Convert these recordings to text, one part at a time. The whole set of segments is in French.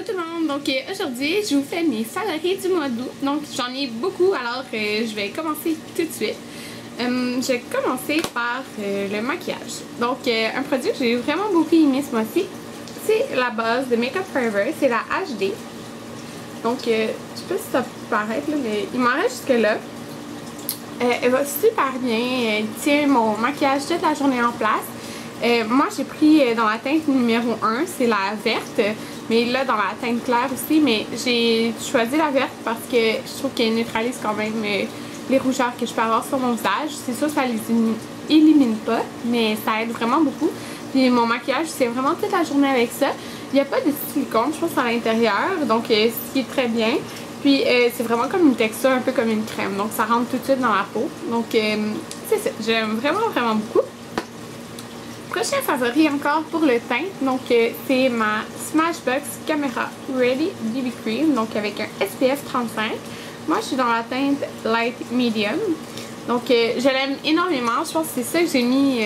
tout le monde, donc aujourd'hui je vous fais mes favoris du mois d'août, donc j'en ai beaucoup alors je vais commencer tout de suite. Je vais commencer par le maquillage. Donc un produit que j'ai vraiment beaucoup aimé ce mois-ci, c'est la base de Make Up Forever, c'est la HD. Donc je sais pas si ça peut paraître là, mais il m'en reste jusque là. Elle va super bien, elle tient mon maquillage toute la journée en place. Moi j'ai pris dans la teinte numéro 1, c'est la verte, mais là dans la teinte claire aussi, mais j'ai choisi la verte parce que je trouve qu'elle neutralise quand même les rougeurs que je peux avoir sur mon visage. C'est sûr ça les élimine pas, mais ça aide vraiment beaucoup. Puis mon maquillage c'est vraiment toute la journée avec ça. Il n'y a pas de silicone je pense à l'intérieur, donc ce qui est très bien. Puis c'est vraiment comme une texture un peu comme une crème, donc ça rentre tout de suite dans la peau. Donc c'est ça, j'aime vraiment beaucoup. Prochain favori encore pour le teint, donc c'est ma Smashbox Camera Ready BB Cream, donc avec un SPF 35. Moi je suis dans la teinte Light Medium, donc je l'aime énormément. Je pense que c'est ça que j'ai mis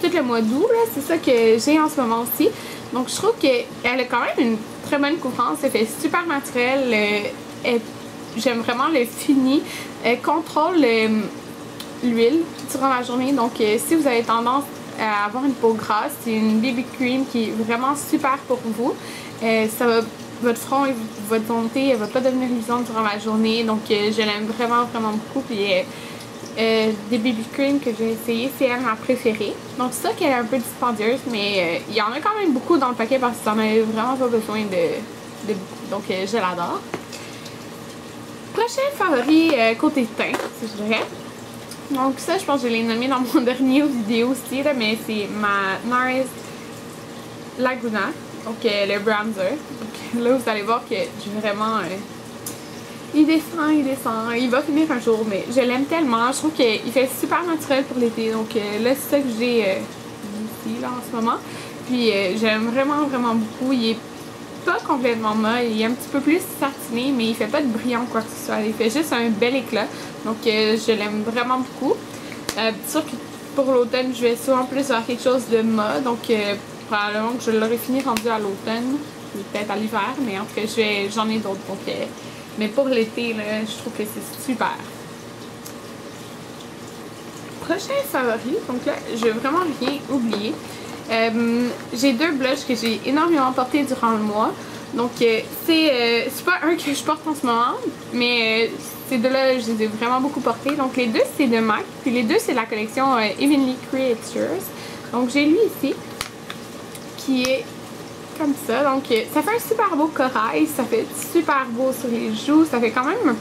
tout le mois d'août, c'est ça que j'ai en ce moment aussi. Donc je trouve qu'elle a quand même une très bonne couvrance, elle fait super naturel. J'aime vraiment le fini. Elle contrôle l'huile durant la journée, donc si vous avez tendance à avoir une peau grasse, c'est une BB cream qui est vraiment super pour vous. Votre front et votre zone T, elle va pas devenir luisante durant la journée, donc je l'aime vraiment beaucoup. Puis des BB cream que j'ai essayé, c'est elle ma préférée. Donc c'est ça qu'elle est un peu dispendieuse, mais il y en a quand même beaucoup dans le paquet parce que t'en as vraiment pas besoin de beaucoup, donc je l'adore. Prochain favori côté teint, si je dirais. Donc ça, je pense que je l'ai nommé dans mon dernier vidéo aussi, là, mais c'est ma NARS Laguna, donc le bronzer. Donc là, vous allez voir que j'ai vraiment... il descend, il va finir un jour, mais je l'aime tellement. Je trouve qu'il fait super naturel pour l'été, donc là, c'est ça que j'ai ici, là, en ce moment. Puis j'aime vraiment beaucoup. Il est pas complètement mat, il est un petit peu plus satiné, mais il fait pas de brillant quoi que ce soit. Il fait juste un bel éclat, donc je l'aime vraiment beaucoup. C'est sûr que pour l'automne, je vais souvent plus vers quelque chose de mat, donc probablement que je l'aurai fini rendu à l'automne, peut-être à l'hiver, mais en tout cas j'en ai d'autres. Donc, mais pour l'été, je trouve que c'est super. Prochain favori, donc là, je vais vraiment rien oublier. J'ai deux blushs que j'ai énormément portés durant le mois. Donc c'est pas un que je porte en ce moment, mais ces deux-là, je les ai vraiment beaucoup portés. Donc les deux, c'est de MAC, puis les deux, c'est la collection Evenly Creatures. Donc j'ai lui ici, qui est comme ça. Donc ça fait un super beau corail, ça fait super beau sur les joues, ça fait quand même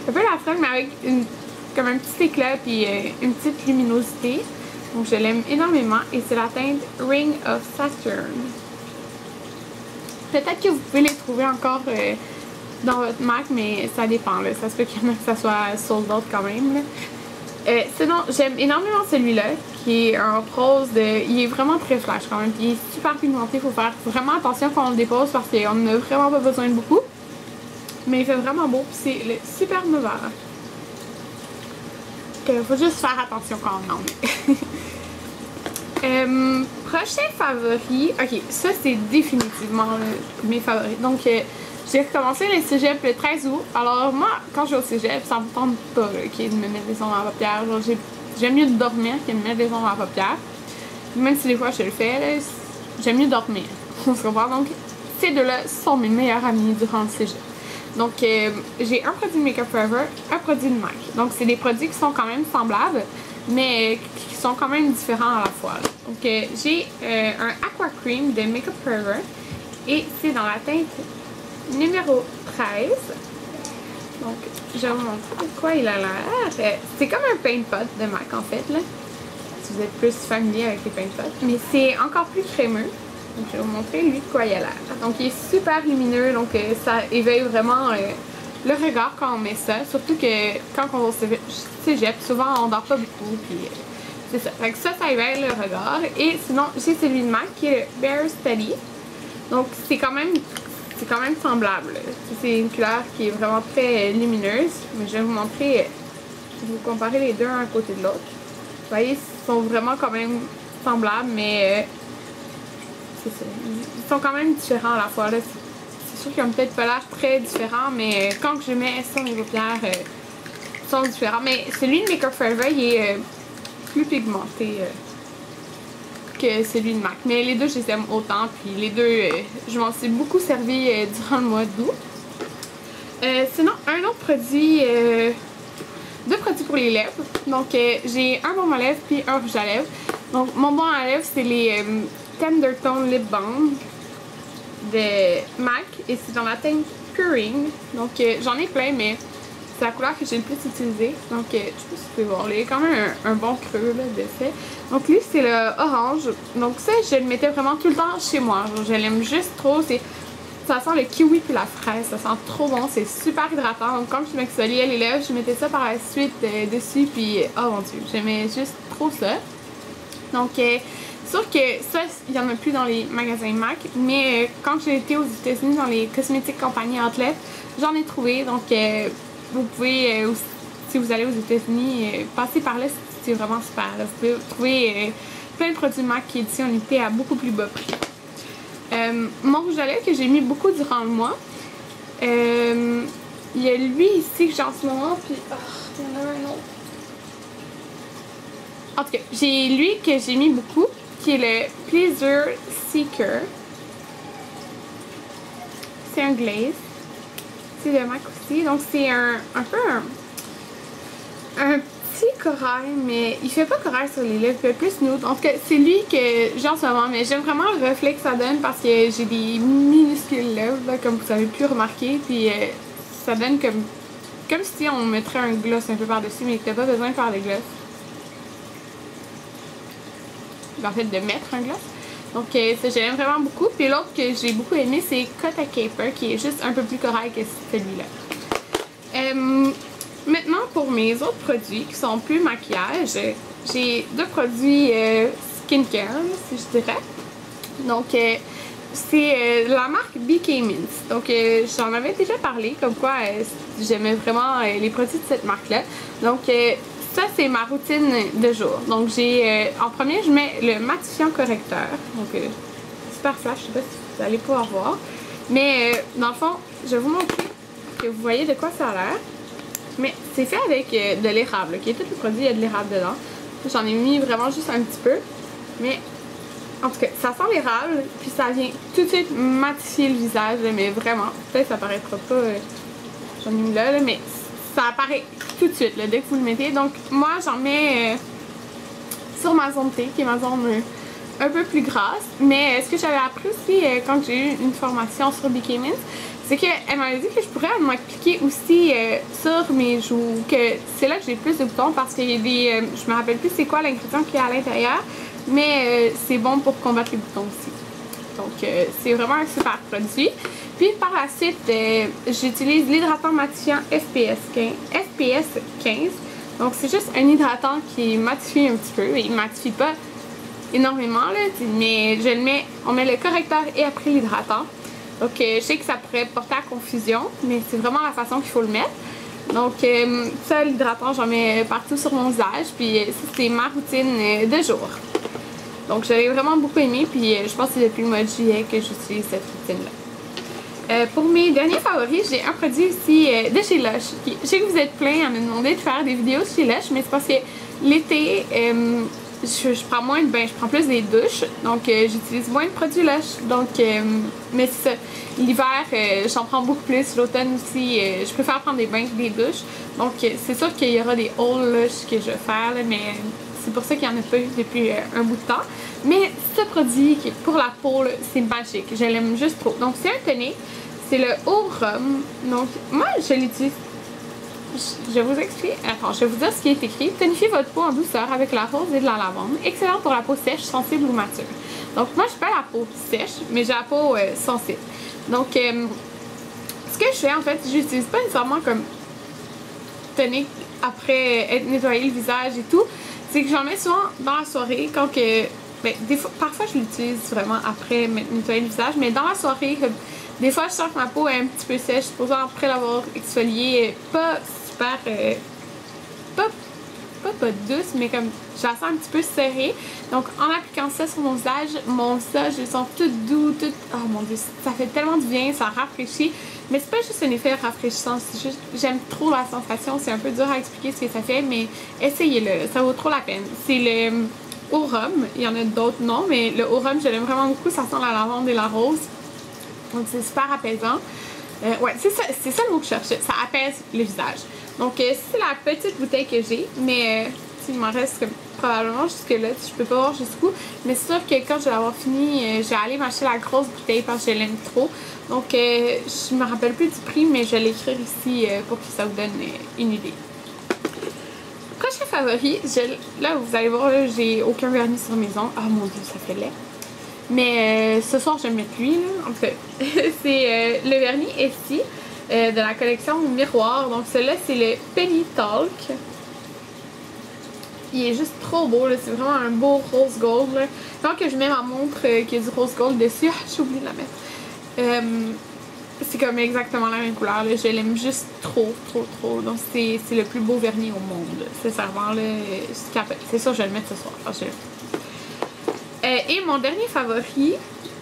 un peu la fringue, mais avec comme un petit éclat, puis une petite luminosité. Donc je l'aime énormément et c'est la teinte Ring of Saturn. Peut-être que vous pouvez les trouver encore dans votre MAC, mais ça dépend. Là. Ça se peut qu'il y en a que ça soit sold out quand même. Sinon, j'aime énormément celui-là, qui est un rose il est vraiment très flash quand même. Puis il est super pigmenté. Il faut faire vraiment attention quand on le dépose parce qu'on n'a vraiment pas besoin de beaucoup. Mais il fait vraiment beau. Puis c'est le Superbe vert. Il faut juste faire attention quand on en met. Prochain favori, ok, ça c'est définitivement mes favoris. Donc j'ai recommencé le cégep le 13 août. Alors moi, quand je vais au cégep, ça me tente pas de me mettre des ombres à la paupière. J'aime mieux dormir que de me mettre des ombres à la paupière. Même si des fois je le fais, j'aime mieux dormir. On se comprend. Donc ces deux-là sont mes meilleurs amis durant le cégep. Donc j'ai un produit de Make Up Forever, un produit de MAC. Donc c'est des produits qui sont quand même semblables, mais qui sont quand même différents à la fois. Donc j'ai un Aqua Cream de Make Up Forever et c'est dans la teinte numéro 13. Donc je vais vous montrer de quoi il a l'air. C'est comme un paint pot de MAC en fait, là, si vous êtes plus familier avec les paint pots, mais c'est encore plus crémeux. Donc je vais vous montrer lui de quoi il a l'air. Donc il est super lumineux, donc ça éveille vraiment le regard quand on met ça. Surtout que quand on va au cégep, souvent on dort pas beaucoup, puis c'est ça. Fait que ça éveille le regard. Et sinon j'ai celui de MAC qui est le Bare Steady. Donc c'est quand même semblable. C'est une couleur qui est vraiment très lumineuse. Mais je vais vous montrer, vous comparer les deux un à côté de l'autre. Vous voyez, ils sont vraiment quand même semblables, mais c'est ça. Ils sont quand même différents à la fois. Là. C'est trouve qu'ils ont peut-être pas l'air très différents, mais quand je mets sur mes paupières, ils sont différents. Mais celui de Make Up For Ever, il est plus pigmenté que celui de MAC. Mais les deux, je les aime autant. Puis les deux, je m'en suis beaucoup servi durant le mois d'août. Sinon, un autre produit, deux produits pour les lèvres. Donc, j'ai un baume à lèvres puis un rouge à lèvres. Donc, mon baume à lèvres, c'est les Tender Tone Lip Balm de MAC. Et c'est dans la teinte Puring. Donc, j'en ai plein, mais c'est la couleur que j'ai le plus utilisée. Donc, je sais pas si vous pouvez voir. Il y a quand même un bon creux là, de fait. Donc, lui, c'est le orange. Donc, ça, je le mettais vraiment tout le temps chez moi. Genre, je l'aime juste trop. Ça sent le kiwi puis la fraise. Ça sent trop bon. C'est super hydratant. Donc, quand je m'exfoliais les lèvres, je mettais ça par la suite dessus. Puis, oh mon dieu, j'aimais juste trop ça. Donc, sûr que ça, il n'y en a plus dans les magasins MAC. Mais quand j'ai été aux États-Unis dans les cosmétiques compagnie Outlet, j'en ai trouvé. Donc, vous pouvez, si vous allez aux États-Unis, passer par là, c'est vraiment super. Vous pouvez trouver plein de produits MAC qui étaient en été à beaucoup plus bas prix. Mon rouge à lèvres que j'ai mis beaucoup durant le mois, il y a lui ici que j'ai en ce moment, puis il y en a un autre. En tout cas, j'ai lui que j'ai mis beaucoup, qui est le Pleasure Seeker. C'est un glaze. C'est de MAC aussi. Donc c'est un peu un petit corail, mais il fait pas corail sur les lèvres, il fait plus nude. En tout cas, c'est lui que j'ai en ce moment, mais j'aime vraiment le reflet que ça donne parce que j'ai des minuscules lèvres, là, comme vous avez pu remarquer, puis ça donne comme si on mettrait un gloss un peu par-dessus, mais que t'as pas besoin de faire des gloss. En fait, de mettre un gloss. Donc ça, j'aime vraiment beaucoup. Puis l'autre que j'ai beaucoup aimé, c'est Cut a Caper, qui est juste un peu plus corail que celui-là. Maintenant, pour mes autres produits qui sont plus maquillage, j'ai deux produits skincare, si je dirais. Donc, c'est la marque BK Mint. Donc, j'en avais déjà parlé, comme quoi j'aimais vraiment les produits de cette marque-là. Donc, ça, c'est ma routine de jour. Donc, j'ai en premier, je mets le matifiant correcteur. Donc, super flash, je sais pas si vous allez pouvoir voir. Mais, dans le fond, je vais vous montrer que vous voyez de quoi ça a l'air. Mais c'est fait avec de l'érable. Qui est tout le produit, il y a de l'érable dedans. J'en ai mis vraiment juste un petit peu. Mais, en tout cas, ça sent l'érable. Puis, ça vient tout de suite matifier le visage. Mais vraiment, peut-être ça paraîtra pas. J'en ai mis là, mais ça apparaît tout de suite là, dès que vous le mettez. Donc moi j'en mets sur ma zone T, qui est ma zone un peu plus grasse. Mais ce que j'avais appris aussi quand j'ai eu une formation sur BK Mint, c'est qu'elle m'avait dit que je pourrais m'appliquer aussi sur mes joues, que c'est là que j'ai plus de boutons parce qu'il y a des... je me rappelle plus c'est quoi l'ingrédient qu'il y a à l'intérieur, mais c'est bon pour combattre les boutons aussi. Donc c'est vraiment un super produit. Puis par la suite, j'utilise l'hydratant matifiant FPS 15. Donc c'est juste un hydratant qui matifie un petit peu. Il ne matifie pas énormément, là, mais je le mets, on met le correcteur et après l'hydratant. Donc je sais que ça pourrait porter à confusion, mais c'est vraiment la façon qu'il faut le mettre. Donc ça, l'hydratant, j'en mets partout sur mon visage. Puis ça, c'est ma routine de jour. Donc j'avais vraiment beaucoup aimé, puis je pense que c'est depuis le mois de juillet que j'utilise cette routine-là. Pour mes derniers favoris, j'ai un produit aussi de chez Lush. Je sais que vous êtes plein à me demander de faire des vidéos chez Lush, mais c'est parce que l'été, je prends moins de bains, je prends plus des douches. Donc j'utilise moins de produits Lush. Donc, mais c'est ça. L'hiver, j'en prends beaucoup plus. L'automne aussi, je préfère prendre des bains que des douches. Donc c'est sûr qu'il y aura des hauls Lush que je vais faire, là, mais c'est pour ça qu'il n'y en a pas eu depuis un bout de temps. Mais ce produit qui est pour la peau, c'est magique. Je l'aime juste trop. Donc c'est un tonic. C'est le Eau Rhum. Donc moi je l'utilise. Je vais vous expliquer. Attends, je vais vous dire ce qui est écrit. Tonifiez votre peau en douceur avec la rose et de la lavande. Excellent pour la peau sèche, sensible ou mature. Donc moi j'ai pas la peau sèche, mais j'ai la peau sensible. Donc ce que je fais en fait, j'utilise pas nécessairement comme tonic après être nettoyé le visage et tout. C'est que j'en mets souvent dans la soirée quand que... Ben, parfois je l'utilise vraiment après nettoyer le visage, mais dans la soirée, des fois je sens que ma peau est un petit peu sèche, supposant après l'avoir exfoliée, pas super... pas pas douce, mais comme je la sens un petit peu serrée. Donc en appliquant ça sur mon visage, je le sens tout doux, tout... Oh mon dieu, ça fait tellement du bien, ça rafraîchit. Mais c'est pas juste un effet rafraîchissant, c'est juste... J'aime trop la sensation, c'est un peu dur à expliquer ce que ça fait, mais essayez-le, ça vaut trop la peine. C'est le au rhum, il y en a d'autres noms, mais le au rhum, je l'aime vraiment beaucoup, ça sent la lavande et la rose. Donc c'est super apaisant. Ouais, c'est ça le mot que je cherchais, ça apaise le visage. Donc c'est la petite bouteille que j'ai, mais il m'en reste comme, probablement jusque là, je peux pas voir jusqu'où. Mais c'est sûr que quand je vais l'avoir fini, je vais aller m'acheter la grosse bouteille parce que je l'aime trop. Donc je me rappelle plus du prix, mais je vais l'écrire ici pour que ça vous donne une idée. Prochain favori, là vous allez voir, j'ai aucun vernis sur mes ongles. Oh mon dieu, ça fait laid. Mais ce soir, je vais mettre lui, là. En fait, c'est le vernis Essie de la collection Miroir. Donc, celui-là, c'est le Penny Talk. Il est juste trop beau, là. C'est vraiment un beau rose gold, là. Quand que je mets ma montre qui a du rose gold dessus, j'ai oublié de la mettre. C'est comme exactement la même couleur, là. Je l'aime juste trop, trop, trop. Donc, c'est le plus beau vernis au monde, là. Sincèrement, là. C'est sûr, je vais le mettre ce soir. Parce que et mon dernier favori,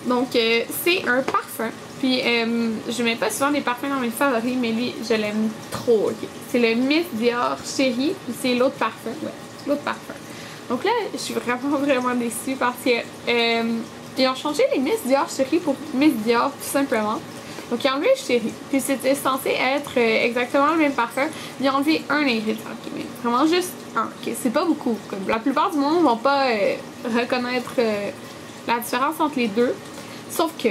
donc c'est un parfum. Puis je mets pas souvent des parfums dans mes favoris, mais lui je l'aime trop. Okay. C'est le Miss Dior Chérie, puis c'est l'autre parfum. Ouais, l'autre parfum. Donc là, je suis vraiment vraiment déçue parce que ils ont changé les Miss Dior Chérie pour Miss Dior tout simplement. Donc ils ont enlevé Chérie. Puis c'était censé être exactement le même parfum. Ils ont enlevé un ingrédient. Okay, vraiment juste un. Okay, c'est pas beaucoup. Comme la plupart du monde vont pas reconnaître la différence entre les deux. Sauf que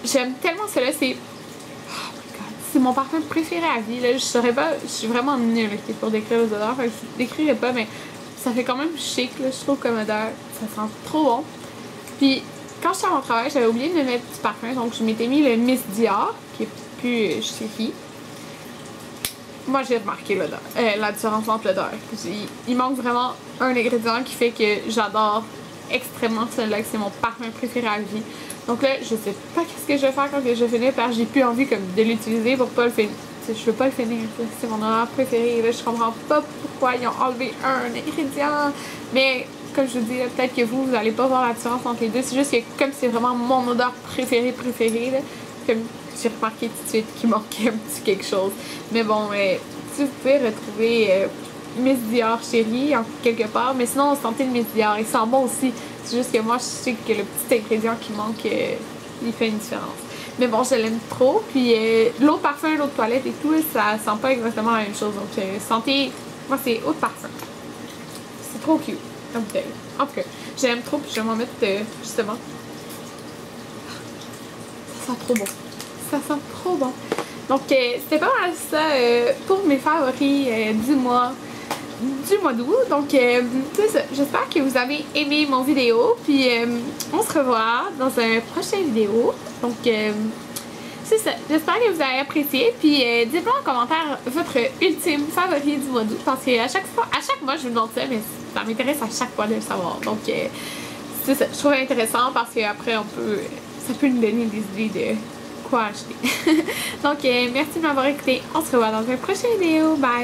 j'aime tellement celui-là. C'est... Oh my god. C'est mon parfum préféré à vie. Là. Je saurais pas... Je suis vraiment nulle pour décrire les odeurs. Enfin, je décrirais pas, mais ça fait quand même chic. Là, je trouve comme odeur. Ça sent trop bon. Puis quand j'étais à mon travail, j'avais oublié de me mettre du parfum. Donc je m'étais mis le Miss Dior, qui est plus chérie. Moi, j'ai remarqué l'odeur, la différence entre l'odeur. Il manque vraiment un ingrédient qui fait que j'adore extrêmement celui-là, que c'est mon parfum préféré à vie. Donc là, je sais pas qu'est-ce que je vais faire quand je finis, parce que j'ai plus envie comme, de l'utiliser pour pas le finir. Je veux pas le finir, c'est mon odeur préférée. Là, je comprends pas pourquoi ils ont enlevé un ingrédient. Mais comme je vous dis, peut-être que vous allez pas voir la différence entre les deux. C'est juste que comme c'est vraiment mon odeur préférée, là, comme j'ai remarqué tout de suite qu'il manquait un petit quelque chose. Mais bon, si vous pouvez retrouver Miss Dior Chérie en quelque part, mais sinon sentez le Miss Dior, il sent bon aussi. C'est juste que moi je sais que le petit ingrédient qui manque, il fait une différence. Mais bon, je l'aime trop. Puis l'autre parfum, l'autre toilette et tout, ça sent pas exactement la même chose. Donc sentez, moi c'est autre parfum. C'est trop cute. En tout cas, je l'aime trop, puis je vais m'en mettre justement. Ça sent trop bon. Ça sent trop bon. Donc, c'était pas mal ça pour mes favoris du mois d'août. Donc, c'est ça. J'espère que vous avez aimé mon vidéo. Puis, on se revoit dans un prochain vidéo. Donc, c'est ça. J'espère que vous avez apprécié. Puis, dites-moi en commentaire votre ultime favori du mois d'août. Parce que à chaque mois, je vous demande ça, mais ça m'intéresse à chaque fois de le savoir. Donc, c'est ça. Je trouve intéressant parce qu'après, ça peut nous donner des idées de quoi acheter. Donc, merci de m'avoir écouté. On se revoit dans une prochaine vidéo. Bye!